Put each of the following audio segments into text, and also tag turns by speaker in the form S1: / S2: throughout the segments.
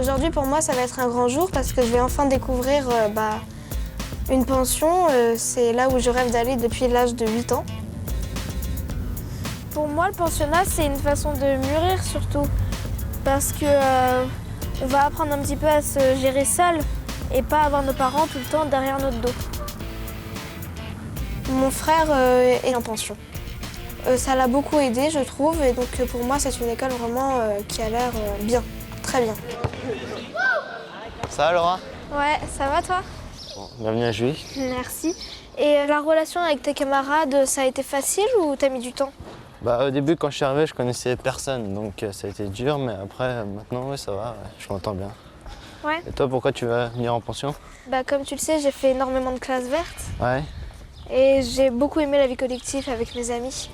S1: Aujourd'hui, pour moi, ça va être un grand jour parce que je vais enfin découvrir une pension. C'est là où je rêve d'aller depuis l'âge de 8 ans. Pour moi, le pensionnat, c'est une façon de mûrir surtout. Parce que on va apprendre un petit peu à se gérer seul et pas avoir nos parents tout le temps derrière notre dos. Mon frère est en pension. Ça l'a beaucoup aidé, je trouve, et donc pour moi, c'est une école vraiment qui a l'air bien, très bien.
S2: Ça va, Laura?
S1: Ouais, ça va toi?
S2: Bon, bienvenue à Juilly.
S1: Merci. Et la relation avec tes camarades, ça a été facile ou t'as mis du temps?
S2: Au début, quand je suis arrivé, je connaissais personne, donc ça a été dur, mais après, maintenant, oui, ça va, ouais, je m'entends bien.
S1: Ouais.
S2: Et toi, pourquoi tu vas venir en pension?
S1: Comme tu le sais, j'ai fait énormément de classes vertes.
S2: Ouais.
S1: Et j'ai beaucoup aimé la vie collective avec mes amis.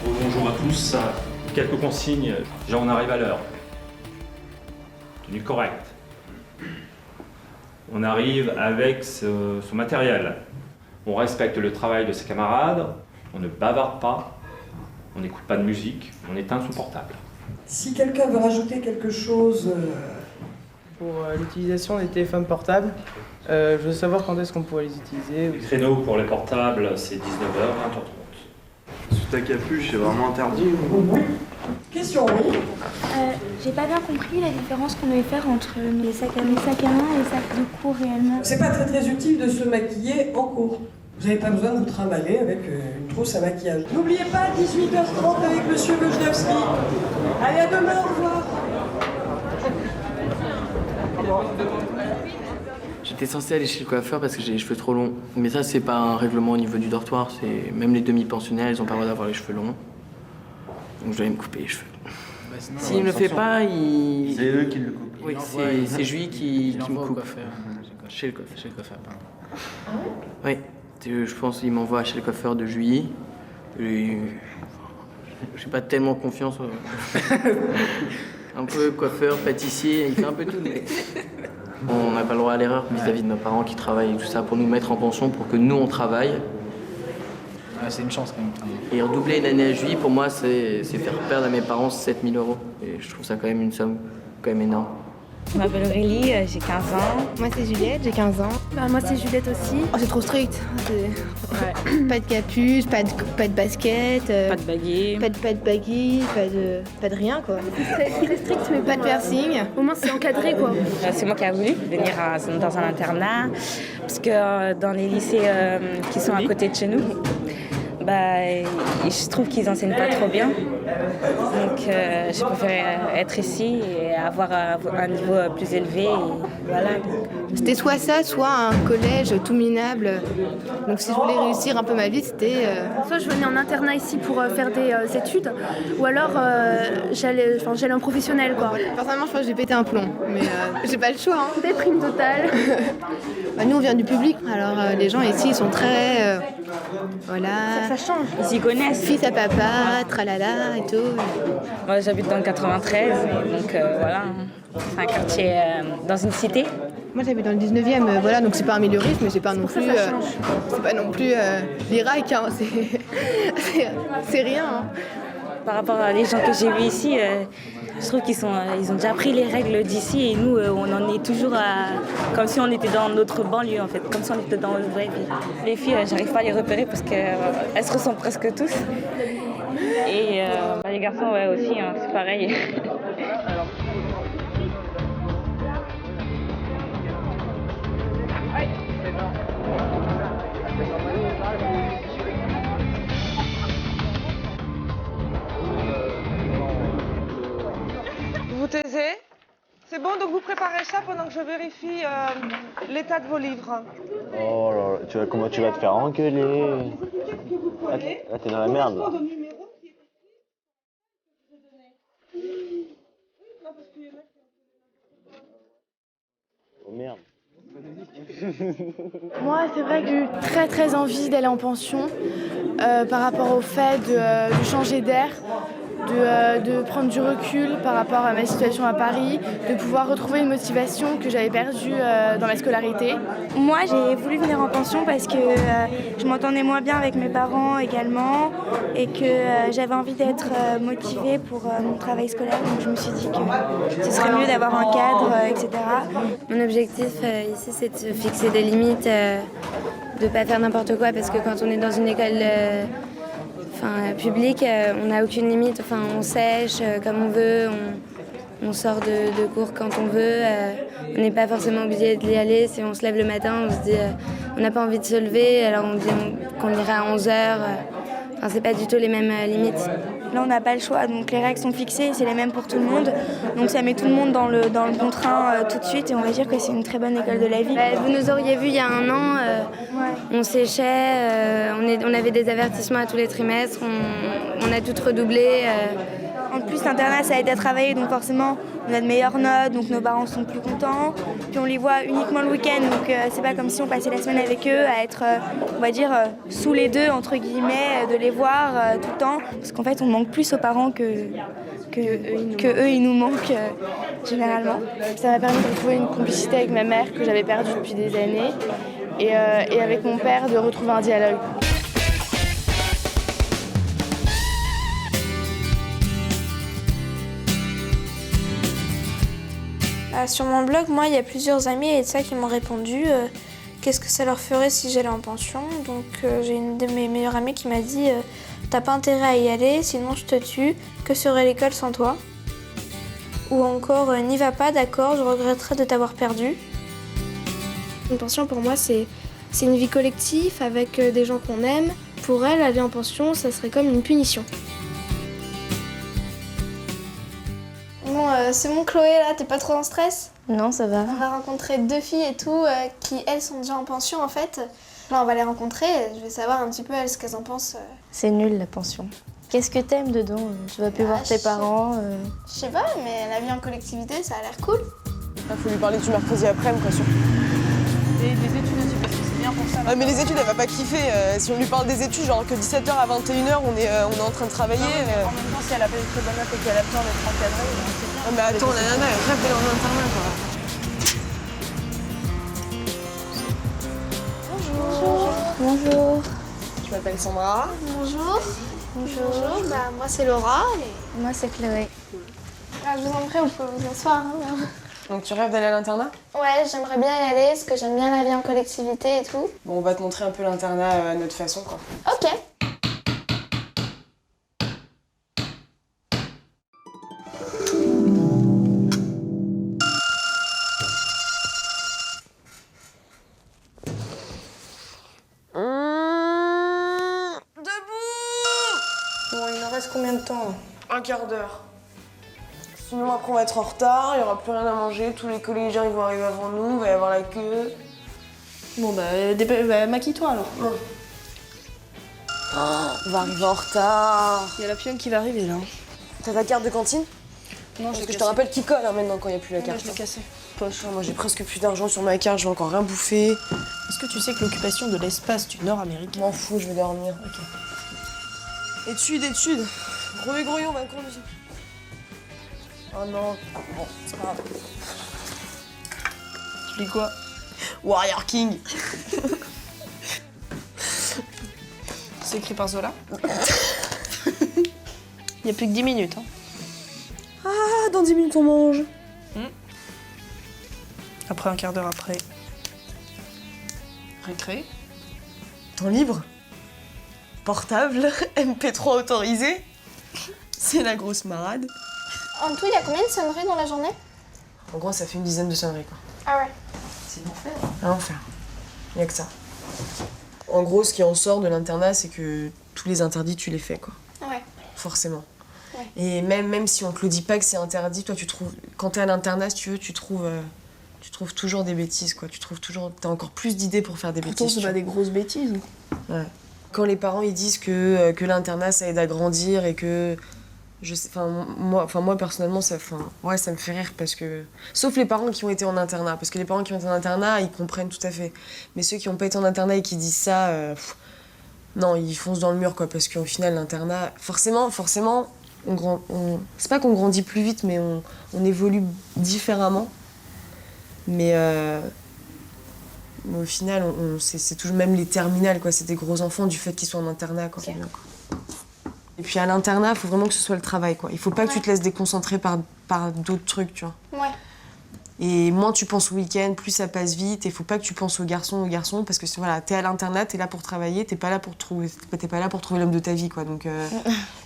S3: Bonjour à tous. Quelques consignes. Déjà, on arrive à l'heure. Tenue correcte. On arrive avec son matériel. On respecte le travail de ses camarades. On ne bavarde pas. On n'écoute pas de musique. On éteint son portable.
S4: Si quelqu'un veut rajouter quelque chose...
S5: Pour l'utilisation des téléphones portables, je veux savoir quand est-ce qu'on pourrait les utiliser.
S3: Le créneau pour les portables, c'est 19h, 20h30.
S6: Sous ta capuche, c'est vraiment interdit.
S4: Question, oui.
S7: J'ai pas bien compris la différence qu'on devait faire entre les sacs à main et les sacs de cours réellement.
S4: C'est pas très utile de se maquiller en cours. Vous n'avez pas besoin de vous trimballer avec une trousse à maquillage. N'oubliez pas, 18h30 avec Monsieur Wojnowski. Allez, à demain, au revoir.
S8: J'étais censé aller chez le coiffeur parce que j'ai les cheveux trop longs. Mais ça, c'est pas un règlement au niveau du dortoir. C'est même les demi-pensionnaires, ils ont pas le droit d'avoir les cheveux longs. Donc je dois aller me couper les cheveux. S'il ne le fait pas, il...
S6: C'est eux qui le coupent.
S8: Oui, c'est Juilly qui me coupe. Chez le coiffeur, pardon. Oui, je pense qu'il m'envoie chez le coiffeur de Juilly. Et... j'ai pas tellement confiance. Un peu coiffeur, pâtissier, il fait un peu tout. Mais... on n'a pas le droit à l'erreur vis-à-vis de nos parents qui travaillent et tout ça pour nous mettre en pension, pour que nous on travaille.
S9: C'est une chance quand même.
S8: Et redoubler une année à Juilly, pour moi, c'est faire perdre à mes parents 7 000 €. Et je trouve ça quand même une somme quand même énorme.
S10: Je m'appelle Aurélie, j'ai 15 ans.
S11: Moi c'est Juliette, j'ai 15 ans.
S7: Moi c'est Juliette aussi.
S11: Oh, c'est trop strict. Ouais. Pas de capuche, pas de basket.
S10: Pas de baguette.
S11: Pas de baguette, pas de rien quoi.
S7: C'est très strict mais
S11: pas de piercing.
S7: Au moins c'est encadré quoi.
S10: C'est moi qui ai voulu venir dans un internat. Parce que dans les lycées qui sont à côté de chez nous, je trouve qu'ils enseignent pas trop bien. Donc je préfère être ici et avoir un niveau plus élevé. Et voilà.
S11: C'était soit ça, soit un collège tout minable. Donc si je voulais réussir un peu ma vie, c'était...
S7: Soit je venais en internat ici pour faire des études, ou alors j'allais en professionnel quoi.
S11: Personnellement, je pense que j'ai pété un plomb, mais j'ai pas le choix. Hein.
S7: Déprime totale.
S11: Nous, on vient du public, alors les gens ici, ils sont très... voilà...
S7: Ça change.
S10: Ils s'y connaissent.
S11: Fils à papa, tralala et tout.
S10: Moi, j'habite dans le 93, donc voilà. C'est un quartier dans une cité.
S11: Moi j'habite dans le 19e, voilà, donc c'est pas un milieu riche, mais c'est pas non plus, c'est pas non plus l'Irak, hein, c'est rien. Hein.
S10: Par rapport à les gens que j'ai vus ici, je trouve qu'ils ils ont déjà pris les règles d'ici et nous, on en est toujours comme si on était dans notre banlieue en fait, comme si on était dans notre vraie vie. Les filles, j'arrive pas à les repérer parce qu'elles se ressemblent presque tous. Et les garçons, ouais aussi, hein, c'est pareil.
S12: Vous taisez? C'est bon, donc vous préparez ça pendant que je vérifie l'état de vos livres.
S2: Oh là là, comment tu vas te faire engueuler? Là, t'es dans la merde. Là. Oh merde.
S11: Moi, c'est vrai que j'ai eu très envie d'aller en pension par rapport au fait de changer d'air.
S7: de prendre du recul par rapport à ma situation à Paris, de pouvoir retrouver une motivation que j'avais perdue dans ma scolarité.
S13: Moi, j'ai voulu venir en pension parce que je m'entendais moins bien avec mes parents également et que j'avais envie d'être motivée pour mon travail scolaire. Donc je me suis dit que ce serait mieux d'avoir un cadre, etc.
S14: Mon objectif ici, c'est de se fixer des limites, de ne pas faire n'importe quoi parce que quand on est dans une école publique, on n'a aucune limite. Enfin, on sèche comme on veut, on sort de cours quand on veut. On n'est pas forcément obligé d'y aller. Si on se lève le matin, on se dit on n'a pas envie de se lever, alors on dit qu'on ira à 11h. Enfin, c'est pas du tout les mêmes limites.
S13: Là, on n'a pas le choix, donc les règles sont fixées, c'est les mêmes pour tout le monde. Donc ça met tout le monde dans le bon train tout de suite et on va dire que c'est une très bonne école de la vie.
S14: Vous nous auriez vu il y a un an, on séchait, on avait des avertissements à tous les trimestres, on a toutes redoublé.
S13: En plus, l'internat, ça aide à travailler, donc forcément, on a de meilleures notes, donc nos parents sont plus contents. Puis on les voit uniquement le week-end, donc c'est pas comme si on passait la semaine avec eux à être, on va dire, sous les deux, entre guillemets, de les voir tout le temps. Parce qu'en fait, on manque plus aux parents que eux, ils nous manquent généralement.
S7: Ça m'a permis de retrouver une complicité avec ma mère que j'avais perdue depuis des années et avec mon père de retrouver un dialogue.
S1: Sur mon blog, moi, il y a plusieurs amis et de ça qui m'ont répondu qu'est-ce que ça leur ferait si j'allais en pension. Donc j'ai une de mes meilleures amies qui m'a dit t'as pas intérêt à y aller, sinon je te tue, que serait l'école sans toi? Ou encore n'y va pas, d'accord, je regretterais de t'avoir perdu.
S15: Une pension pour moi c'est une vie collective avec des gens qu'on aime. Pour elle, aller en pension, ça serait comme une punition.
S1: Bon, c'est bon Chloé, là, t'es pas trop en stress?
S14: Non, ça va.
S1: On va rencontrer 2 filles et tout, qui elles sont déjà en pension en fait. Là, on va les rencontrer, je vais savoir un petit peu elles ce qu'elles en pensent.
S14: C'est nul la pension. Qu'est-ce que t'aimes dedans? Tu vas plus voir tes parents.
S1: Je sais pas, mais la vie en collectivité, ça a l'air cool.
S4: Il faut lui parler du mercredi après, quoi, sûr.
S5: Et des études aussi, parce que c'est bien pour ça.
S4: Ah, mais les études, elle va pas kiffer. Si on lui parle des études, genre que 17h à 21h, on est en train de travailler.
S5: En même temps, si elle a pas des très bonnes notes et qu'elle a peur d'être encadrée, c'est bien.
S4: Ah, mais attends, la nana, elle rêve d'aller en internat, quoi.
S14: Bonjour.
S4: Je m'appelle Sandra.
S1: Bonjour. Bonjour. Bah, moi, c'est Laura. Et...
S14: Moi, c'est Chloé.
S1: Ah, je vous en prie, vous pouvez vous asseoir. Hein.
S4: Donc tu rêves d'aller à l'internat?
S1: Ouais, j'aimerais bien y aller, parce que j'aime bien la vie en collectivité et tout.
S4: Bon, on va te montrer un peu l'internat à notre façon, quoi.
S1: Ok.
S4: Bon, il nous reste combien de temps? Un quart d'heure. Sinon, après, on va être en retard, il n'y aura plus rien à manger, tous les collégiens ils vont arriver avant nous, il va y avoir la queue.
S15: Bon bah, maquille-toi alors.
S4: Non. On va arriver en retard.
S15: Il y a la pionne qui va arriver là.
S4: T'as ta carte de cantine?
S15: Non,
S4: parce que je te rappelle qu'il colle maintenant quand il n'y a plus la carte.
S15: Je l'ai cassée.
S4: Poche, moi j'ai presque plus d'argent sur ma carte, je vais encore rien bouffer.
S15: Est-ce que tu sais que l'occupation de l'espace du Nord-Amérique...
S4: M'en fous, je vais dormir. Ok. Études. Gros grouillon, on va cours musique. Oh non, bon, c'est pas grave.
S15: Tu lis quoi?
S4: Warrior King.
S15: C'est écrit par Zola. Il n'y a plus que 10 minutes. Hein.
S4: Ah, dans 10 minutes on mange.
S15: Après un quart d'heure après. Récré.
S4: Temps libre. Portable. MP3 autorisé. C'est la grosse marade.
S1: En tout, il y a combien de sonneries dans la journée?
S4: En gros, ça fait une dizaine de sonneries, quoi.
S1: Ah ouais.
S15: C'est l'enfer.
S4: Un enfer. Il n'y a que ça. En gros, ce qui en sort de l'internat, c'est que tous les interdits, tu les fais, quoi.
S1: Ouais.
S4: Forcément.
S1: Ouais.
S4: Et même si on te le dit pas que c'est interdit, toi, tu trouves... Quand t'es à l'internat, si tu veux, tu trouves toujours des bêtises, quoi. Tu trouves toujours... T'as encore plus d'idées pour faire des
S15: Pourtant,
S4: bêtises.
S15: c'est pas des grosses bêtises.
S4: Ouais. Quand les parents, ils disent que l'internat, ça aide à grandir et que... Moi personnellement, ça me fait rire parce que... Sauf les parents qui ont été en internat, parce que les parents qui ont été en internat, ils comprennent tout à fait. Mais ceux qui n'ont pas été en internat et qui disent ça, non, ils foncent dans le mur, quoi, parce qu'au final, l'internat... Forcément, c'est pas qu'on grandit plus vite, mais on évolue différemment. Mais au final, c'est toujours même les terminales, quoi. C'est des gros enfants du fait qu'ils soient en internat, quoi. Okay. Et puis à l'internat, il faut vraiment que ce soit le travail, quoi. Il faut pas que tu te laisses déconcentrer par d'autres trucs, tu vois. Ouais. Et moins tu penses au week-end, plus ça passe vite. Et faut pas que tu penses aux garçons, parce que voilà, t'es à l'internat, t'es là pour travailler, t'es pas là pour trouver l'homme de ta vie, quoi. Donc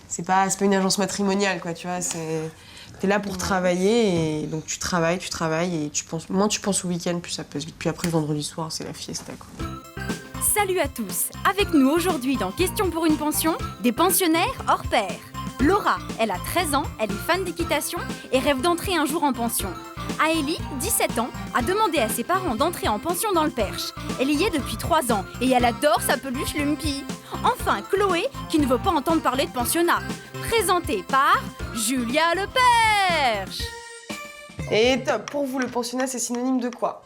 S4: c'est pas une agence matrimoniale, quoi, tu vois. T'es là pour travailler, et donc tu travailles, et moins tu penses au week-end, plus ça passe vite. Puis après, le vendredi soir, c'est la fiesta, quoi.
S16: Salut à tous. Avec nous aujourd'hui dans Question pour une pension, des pensionnaires hors pair. Laura, elle a 13 ans, elle est fan d'équitation et rêve d'entrer un jour en pension. Aélie, 17 ans, a demandé à ses parents d'entrer en pension dans le Perche. Elle y est depuis 3 ans et elle adore sa peluche Lumpy. Enfin, Chloé, qui ne veut pas entendre parler de pensionnat. Présentée par Julia Le Perche.
S4: Et top, pour vous, le pensionnat, c'est synonyme de quoi?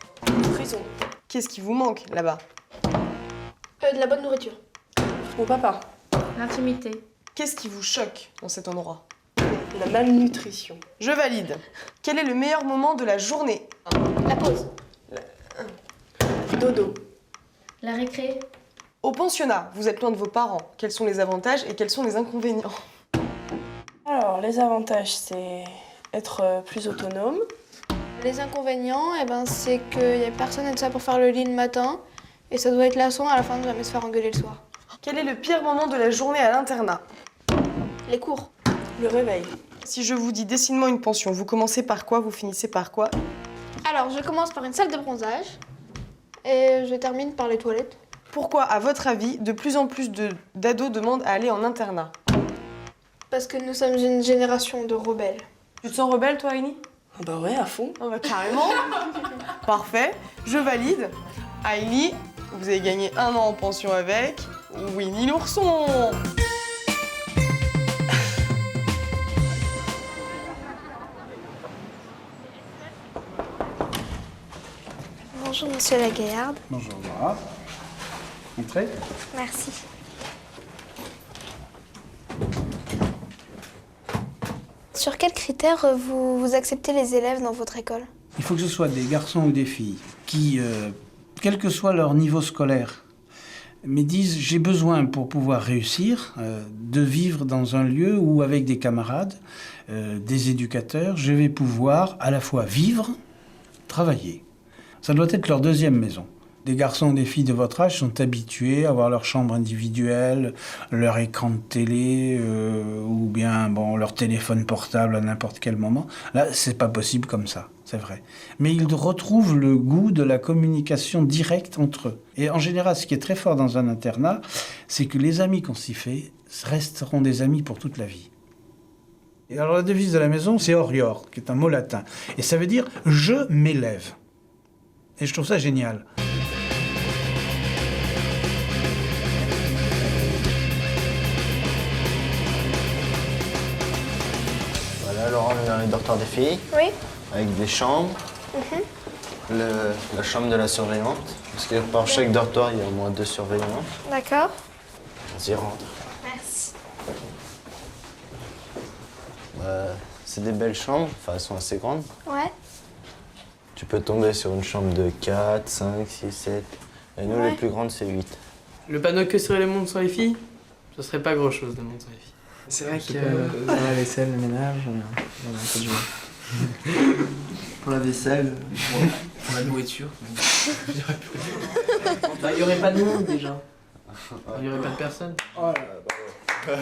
S4: Prison. Qu'est-ce qui vous manque là-bas?
S15: De la bonne nourriture.
S4: Mon papa.
S15: L'intimité.
S4: Qu'est-ce qui vous choque dans cet endroit? La malnutrition. Je valide. Quel est le meilleur moment de la journée?
S15: La pause.
S4: Dodo.
S15: La récré.
S4: Au pensionnat, vous êtes loin de vos parents. Quels sont les avantages et quels sont les inconvénients?
S5: Alors, les avantages, c'est être plus autonome.
S15: Les inconvénients, c'est qu'il n'y a personne et tout ça pour faire le lit le matin. Et ça doit être lassant à la fin de jamais se faire engueuler le soir.
S4: Quel est le pire moment de la journée à l'internat?
S15: Les cours.
S4: Le réveil. Si je vous dis dessine-moi une pension, vous commencez par quoi, vous finissez par quoi?
S15: Alors, je commence par une salle de bronzage et je termine par les toilettes.
S4: Pourquoi, à votre avis, de plus en plus d'ados demandent à aller en internat?
S15: Parce que nous sommes une génération de rebelles.
S4: Tu te sens rebelle, toi, Aïni?
S5: Bah ouais, à fond.
S4: Ah bah carrément. Parfait, je valide. Aïli, vous avez gagné 1 an en pension avec Winnie l'ourson.
S15: Bonjour, monsieur Lagaillarde.
S9: Bonjour, Laura. Entrez.
S15: Merci. Sur quels critères vous acceptez les élèves dans votre école?
S9: Il faut que ce soit des garçons ou des filles qui, quel que soit leur niveau scolaire, me disent j'ai besoin pour pouvoir réussir de vivre dans un lieu où avec des camarades, des éducateurs, je vais pouvoir à la fois vivre, travailler. Ça doit être leur deuxième maison. Des garçons ou des filles de votre âge sont habitués à avoir leur chambre individuelle, leur écran de télé ou bien leur téléphone portable à n'importe quel moment. Là, c'est pas possible comme ça, c'est vrai. Mais ils retrouvent le goût de la communication directe entre eux. Et en général, ce qui est très fort dans un internat, c'est que les amis qu'on s'y fait resteront des amis pour toute la vie. Et alors la devise de la maison, c'est Orior, qui est un mot latin. Et ça veut dire « je m'élève ». Et je trouve ça génial.
S2: Voilà, Laurent, on est dans les dortoirs des filles.
S15: Oui.
S2: Avec des chambres. La chambre de la surveillante. Parce que par chaque dortoir, il y a au moins 2 surveillants.
S15: D'accord.
S2: Vas-y, rentre.
S15: Merci.
S2: C'est des belles chambres, enfin elles sont assez grandes.
S15: Ouais.
S2: Tu peux tomber sur une chambre de 4, 5, 6, 7. Et nous, les plus grandes, c'est 8.
S8: Le panneau que serait le monde sans les filles, ce serait pas grand-chose, le monde sans les filles.
S5: C'est vrai que dans la vaisselle, le ménage, on a un peu de joie.
S8: Pour la vaisselle, pour la nourriture. Il n'y aurait pas de monde déjà. Il n'y aurait pas de personne. Oh là là,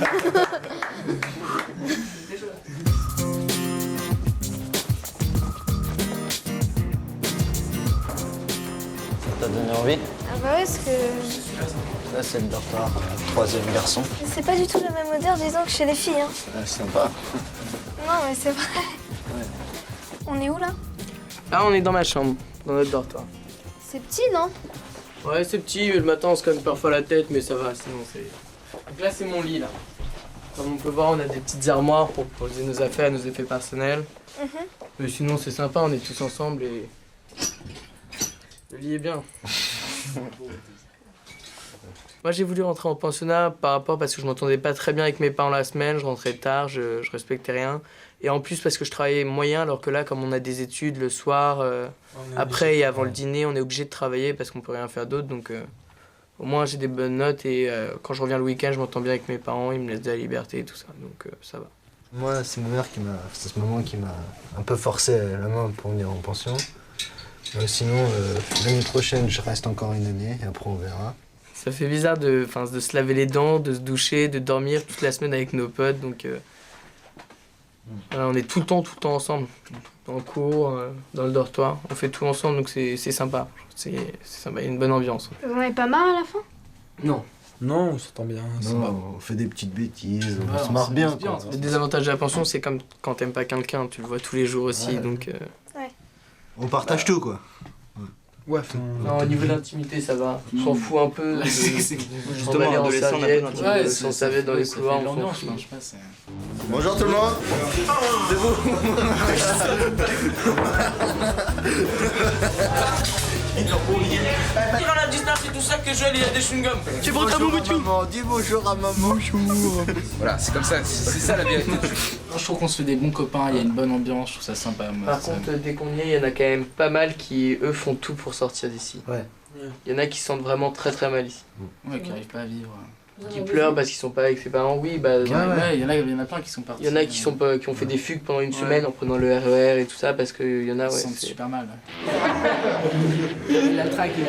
S2: Ça t'a donné envie?
S15: Ah bah ouais, parce que...
S2: Là, c'est le dortoir 3e garçon.
S15: C'est pas du tout la même odeur, disons, que chez les filles. Hein.
S2: Sympa.
S15: Non, mais c'est vrai.
S2: Ouais.
S15: On est où, là?
S8: Là, on est dans ma chambre, dans notre dortoir.
S15: C'est petit, non?
S8: Ouais, c'est petit, le matin, on se cogne parfois la tête, mais ça va, sinon c'est... Donc là, c'est mon lit, là. Comme on peut voir, on a des petites armoires pour poser nos affaires, nos effets personnels. Mais sinon, c'est sympa, on est tous ensemble et... Le lit est bien. Moi, j'ai voulu rentrer en pensionnat parce que je m'entendais pas très bien avec mes parents la semaine, je rentrais tard, je respectais rien. Et en plus parce que je travaillais moyen, alors que là, comme on a des études le soir, après et avant le dîner, on est obligé de travailler parce qu'on peut rien faire d'autre. Donc au moins, j'ai des bonnes notes et quand je reviens le week-end, je m'entends bien avec mes parents, ils me laissent de la liberté et tout ça. Donc ça va.
S2: Moi, c'est ma mère c'est ce moment qui m'a un peu forcé la main pour venir en pension. Sinon, l'année prochaine, je reste encore une année et après on verra.
S8: Ça fait bizarre de se laver les dents, de se doucher, de dormir toute la semaine avec nos potes. Donc voilà, on est tout le temps ensemble. En cours, dans le dortoir. On fait tout ensemble, donc c'est sympa. C'est sympa, il y a une bonne ambiance.
S15: Vous en avez pas marre à la fin?
S8: Non.
S17: Non, on s'entend bien.
S2: On fait des petites bêtises, on se marre bien.
S8: Le désavantage de la pension, c'est comme quand t'aimes pas quelqu'un, tu le vois tous les jours aussi, donc...
S2: On partage tout, quoi.
S17: Ouais,
S8: non, au niveau de l'intimité, ça va. On s'en fout un peu.
S6: Justement, adolescent, on a pas d'intimité.
S8: Sans serviette dans les couloirs, on s'en fout.
S2: Bonjour tout le monde. C'est vous.
S8: Quand la distance et tout ça, que Joël il a des chewing-gums. Tu prends ta maman,
S2: dis bonjour à maman. Bonjour.
S17: Voilà, c'est comme ça, c'est ça la vérité.
S18: Je trouve qu'on se fait des bons copains, il y a une bonne ambiance, je trouve ça sympa. Moi,
S8: par contre, dès qu'on y est, il y en a quand même pas mal qui, eux, font tout pour sortir d'ici.
S2: Ouais.
S8: Il y en a qui se sentent vraiment très très mal ici.
S18: Ouais, qui n'arrivent pas à vivre.
S8: Qui pleurent parce qu'ils sont pas avec ses parents, oui, bah...
S18: Ouais, il y en a plein qui sont partis.
S8: Il y en a qui ont fait des fugues pendant une semaine en prenant le RER et tout ça, parce qu'il y en a,
S18: Ils se sentent super mal.
S8: La traque, il a...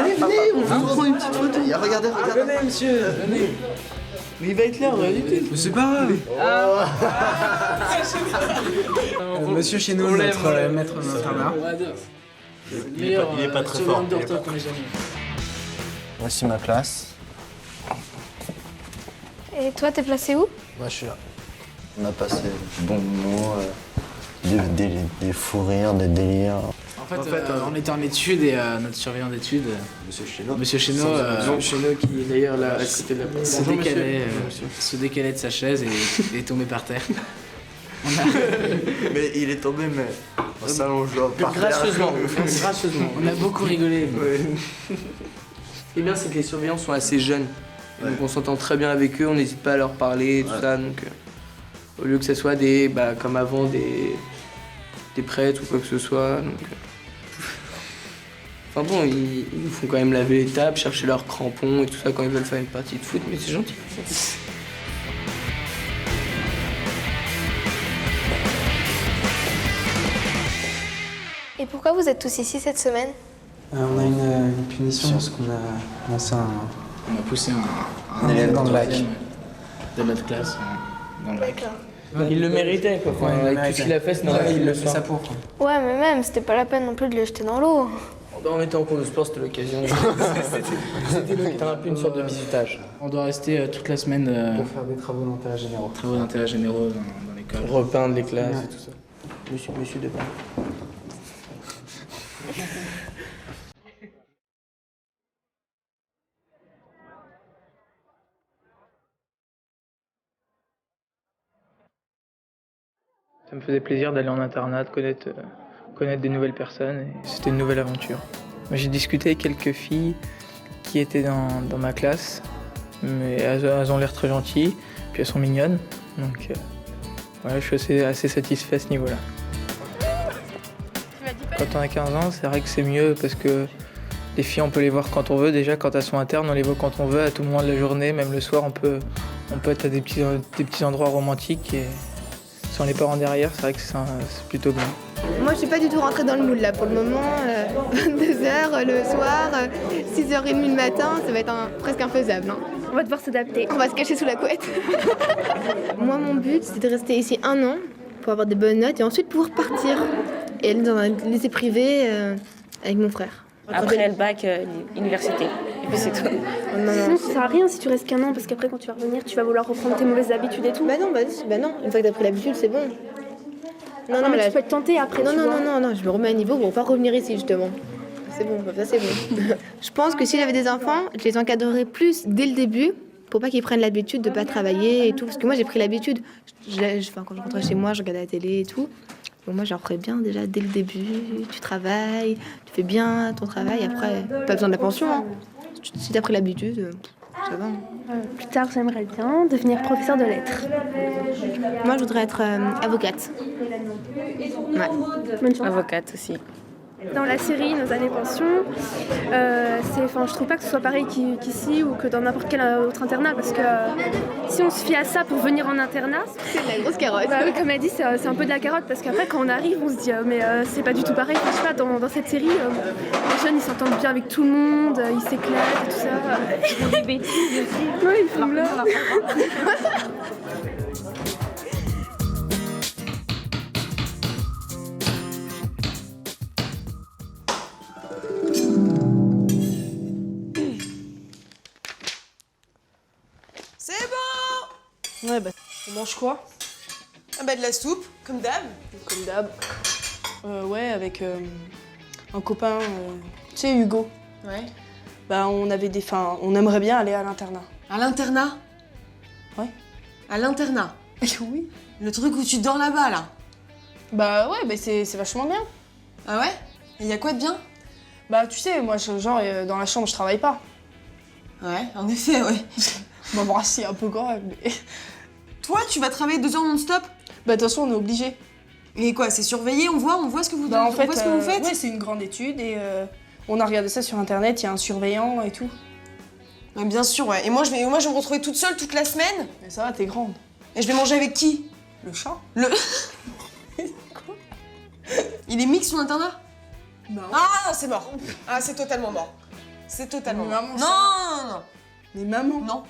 S2: Venez, on vous prend une petite photo. Regardez.
S8: Venez, monsieur. Venez. Mais il va être là,
S17: Mais c'est pas grave. Monsieur chez nous, notre maître d'internat.
S2: Il est pas très fort. Voici ma classe.
S15: Et toi, t'es placé où?
S2: Moi, je suis là. On a passé de bons moments, des fous rires, des délires.
S18: En fait, on était en études et notre surveillant d'études, Monsieur Chénaud,
S8: qui d'ailleurs là à côté de la porte,
S18: se décalait de sa chaise et est tombé par terre.
S6: Mais il est tombé, mais en s'allongeant par terre.
S8: Gracieusement.
S18: On a beaucoup rigolé.
S8: Ce qui est bien, c'est que les surveillants sont assez jeunes. Et donc on s'entend très bien avec eux, on n'hésite pas à leur parler et tout ça. Donc, au lieu que ce soit comme avant, des prêtres ou quoi que ce soit. Donc, enfin bon, ils nous font quand même laver les tables, chercher leurs crampons et tout ça quand ils veulent faire une partie de foot, mais c'est gentil.
S15: Et pourquoi vous êtes tous ici cette semaine?
S17: On a une punition parce qu'on a lancé
S18: On a poussé un
S17: élève dans le lac.
S18: De notre classe dans le lac.
S8: Il le méritait quoi. Enfin, avec tout ce qu'il a fait, c'est normal qu'il le
S17: fait ça pour.
S15: Ouais, mais même, c'était pas la peine non plus de le jeter dans l'eau.
S8: On était en cours de sport, c'était l'occasion. C'était un peu une sorte de bisutage.
S18: On doit rester toute la semaine
S17: pour faire des travaux d'intérêt généraux.
S18: Travaux d'intérêt généraux dans l'école.
S8: Repeindre les classes et tout ça. Monsieur Depin. Ça me faisait plaisir d'aller en internat, de connaître des nouvelles personnes, et c'était une nouvelle aventure. J'ai discuté avec quelques filles qui étaient dans ma classe, mais elles ont l'air très gentilles, puis elles sont mignonnes, donc voilà, je suis assez satisfait à ce niveau-là. Quand on a 15 ans, c'est vrai que c'est mieux parce que les filles, on peut les voir quand on veut. Déjà, quand elles sont internes, on les voit quand on veut, à tout moment de la journée, même le soir, on peut être à des petits endroits romantiques. Et sans les parents derrière, c'est vrai que c'est plutôt bien.
S11: Moi, je suis pas du tout rentrée dans le moule là pour le moment. 22h le soir, 6h30 le matin, ça va être presque infaisable. Hein.
S15: On va devoir s'adapter.
S11: On va se cacher sous la couette. Moi, mon but, c'est de rester ici 1 an pour avoir des bonnes notes et ensuite pouvoir partir et aller dans un lycée privé avec mon frère.
S10: Après le bac, université. Et puis c'est tout.
S15: Sinon, ça sert à rien si tu restes qu'1 an, parce qu'après, quand tu vas revenir, tu vas vouloir reprendre tes mauvaises habitudes et tout.
S11: Bah non, une fois que t'as pris l'habitude, c'est bon.
S15: Non, mais tu peux te tenter après.
S11: Non, je me remets à niveau pour pas revenir ici, justement. C'est bon, ça c'est bon. Je pense que si j'avais des enfants, je les encadrerais plus dès le début, pour pas qu'ils prennent l'habitude de pas travailler et tout. Parce que moi, j'ai pris l'habitude. Quand je rentrais chez moi, je regardais la télé et tout. Donc moi, j'en ferais bien déjà dès le début. Tu travailles, tu fais bien ton travail. Après, pas besoin de la pension. Hein. Si t'as pris l'habitude,
S4: Ça va.
S7: Plus tard, j'aimerais bien devenir professeur de lettres.
S11: Moi, je voudrais être avocate. Ouais.
S7: Bonne chance.
S8: Avocate aussi.
S7: Dans la série Nos années pension, je trouve pas que ce soit pareil qu'ici ou que dans n'importe quel autre internat parce que si on se fie à ça pour venir en internat,
S11: c'est de la grosse carotte.
S7: Bah, comme elle dit, c'est un peu de la carotte parce qu'après quand on arrive, on se dit mais c'est pas du tout pareil. Je sais pas, dans cette série, les jeunes ils s'entendent bien avec tout le monde, ils s'éclatent et tout ça.
S10: Ils font des bêtises aussi.
S7: Oui, ils font là.
S4: C'est bon. Ouais, bah, on mange quoi? Ah bah de la soupe, comme d'hab. Comme d'hab. Ouais, avec un copain, tu sais, Hugo. Ouais. Bah on avait on aimerait bien aller à l'internat. À l'internat? Ouais. À l'internat? Oui. Le truc où tu dors là-bas, là? Bah ouais, bah c'est vachement bien. Ah ouais? Et y a quoi de bien? Bah tu sais, moi, genre, dans la chambre, je travaille pas. Ouais, en effet, ouais. Bon, si, un peu quand même, mais... Toi, tu vas travailler 2 heures non-stop? Bah, de toute façon, on est obligé. Et quoi, c'est surveillé, on voit ce que vous faites? Ouais, c'est une grande étude et on a regardé ça sur internet, il y a un surveillant et tout. Ouais, bien sûr, ouais. Et moi, je vais me retrouver toute seule toute la semaine? Mais ça va, t'es grande. Et je vais manger avec qui? Le chat. Quoi? Il est mix son internat? Non. Ah, c'est mort. Ah, c'est totalement mort. C'est totalement mort. Non. Mais maman? Non.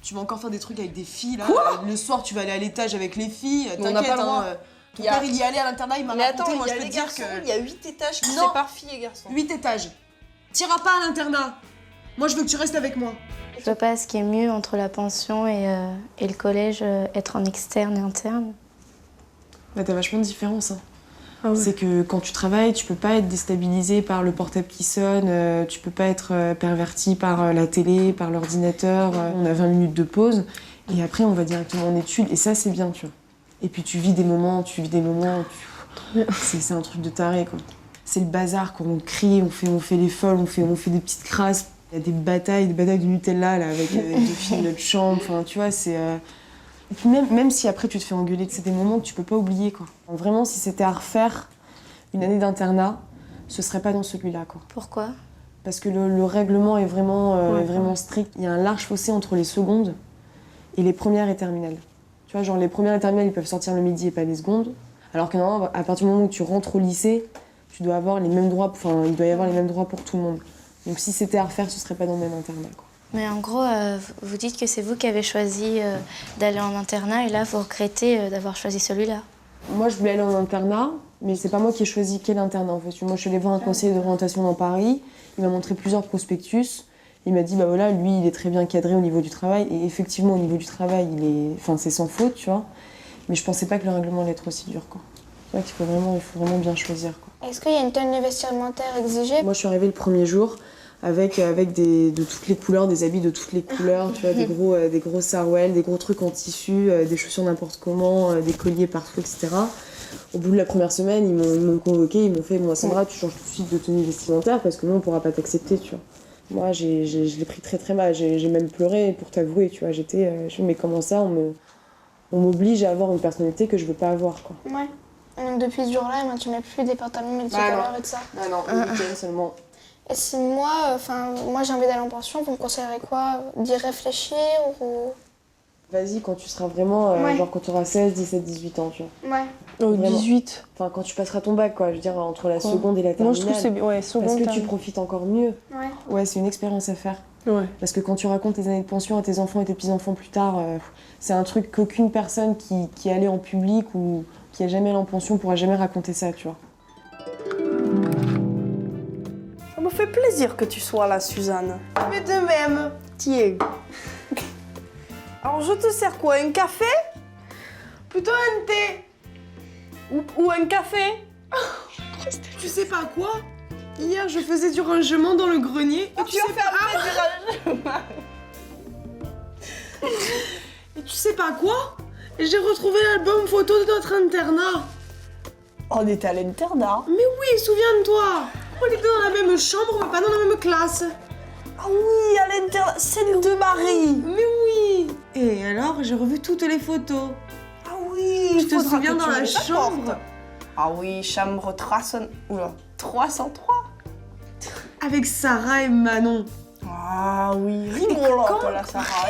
S4: Tu vas encore faire des trucs avec des filles, là. Quoi? Le soir, tu vas aller à l'étage avec les filles. On n'a pas le droit. Ton père, il y est allé à l'internat, il m'a raconté. Moi, je peux te dire que... Il y a 8 étages qui séparent filles et garçons. 8 étages. T'iras pas à l'internat. Moi, je veux que tu restes avec moi.
S14: Je vois pas ce qui est mieux entre la pension et le collège, être en externe et interne.
S4: Bah, t'as vachement de différence, hein. Ah ouais. C'est que quand tu travailles, tu peux pas être déstabilisé par le portable qui sonne, tu peux pas être perverti par la télé, par l'ordinateur. On a 20 minutes de pause et après on va directement en études et ça c'est bien, tu vois. Et puis tu vis des moments, c'est un truc de taré, quoi. C'est le bazar, quand on crie, on fait les folles, on fait des petites crasses. Il y a des batailles de Nutella là, avec 2 filles de notre chambre, enfin tu vois, c'est... Et puis même si après tu te fais engueuler, c'est des moments que tu peux pas oublier, quoi. Vraiment, si c'était à refaire une année d'internat, ce serait pas dans celui-là, quoi.
S14: Pourquoi?
S4: Parce que le règlement est vraiment strict. Il y a un large fossé entre les secondes et les premières et terminales. Tu vois, genre les premières et terminales, ils peuvent sortir le midi et pas les secondes. Alors que normalement, à partir du moment où tu rentres au lycée, tu dois avoir les mêmes droits, il doit y avoir les mêmes droits pour tout le monde. Donc si c'était à refaire, ce serait pas dans le même internat, quoi.
S14: Mais en gros, vous dites que c'est vous qui avez choisi d'aller en internat et là, vous regrettez d'avoir choisi celui-là.
S4: Moi, je voulais aller en internat, mais c'est pas moi qui ai choisi quel internat, en fait. Moi, je suis allée voir un conseiller d'orientation dans Paris, il m'a montré plusieurs prospectus, il m'a dit, bah voilà, lui, il est très bien cadré au niveau du travail, et effectivement, au niveau du travail, c'est sans faute, tu vois, mais je pensais pas que le règlement allait être aussi dur, quoi. C'est vrai qu'il faut vraiment bien choisir, quoi.
S15: Est-ce qu'il y a une tenue vestimentaire exigée?
S4: Moi, je suis arrivée le premier jour, avec de toutes les couleurs, des habits de toutes les couleurs, tu vois, des gros sarouels, des gros trucs en tissu, des chaussures n'importe comment, des colliers partout, etc. Au bout de la première semaine, ils m'ont convoqué, ils m'ont fait « Bon, Sandra, tu changes tout de suite de tenue vestimentaire parce que nous, on pourra pas t'accepter, tu vois. » Moi, je l'ai pris très très mal, j'ai même pleuré pour t'avouer, tu vois. Mais comment ça, on m'oblige à avoir une personnalité que je veux pas avoir, quoi.
S15: Ouais. Donc depuis ce jour-là, tu mets plus des pantalons multicolores et tout ça?
S4: Ah non, le week-end seulement.
S15: Et si moi j'ai envie d'aller en pension, vous me conseillerez quoi? D'y réfléchir ou...
S4: Vas-y, quand tu seras vraiment, genre quand tu auras 16, 17, 18 ans, tu vois.
S15: Ouais.
S4: Oh, 18. Enfin, quand tu passeras ton bac, quoi. Je veux dire, entre la seconde et la terminale. Moi, je trouve que c'est bien. Parce que tu profites encore mieux.
S15: Ouais.
S4: Ouais, c'est une expérience à faire. Ouais. Parce que quand tu racontes tes années de pension à tes enfants et tes petits-enfants plus tard, c'est un truc qu'aucune personne qui est allée en public ou qui a jamais allé en pension pourra jamais raconter ça, tu vois.
S19: Ça me fait plaisir que tu sois là, Suzanne.
S4: Mais de même.
S19: Tiens. Alors, je te sers quoi? Un café?
S4: Plutôt un thé.
S19: Ou un café?
S4: Tu sais pas quoi? Hier, je faisais du rangement dans le grenier. Et tu sais pas... Et tu sais pas quoi? J'ai retrouvé l'album photo de notre internat.
S19: On était à l'internat?
S4: Mais oui, souviens-toi. On était dans la même chambre, mais pas dans la même classe.
S19: Ah oui, à l'intérieur, scène de Marie.
S4: Mais oui. Et alors, j'ai revu toutes les photos.
S19: Ah oui,
S4: je te souviens dans la chambre.
S19: Ah oui, chambre 303.
S4: Avec Sarah et Manon.
S19: Ah oui, rigolote la Sarah.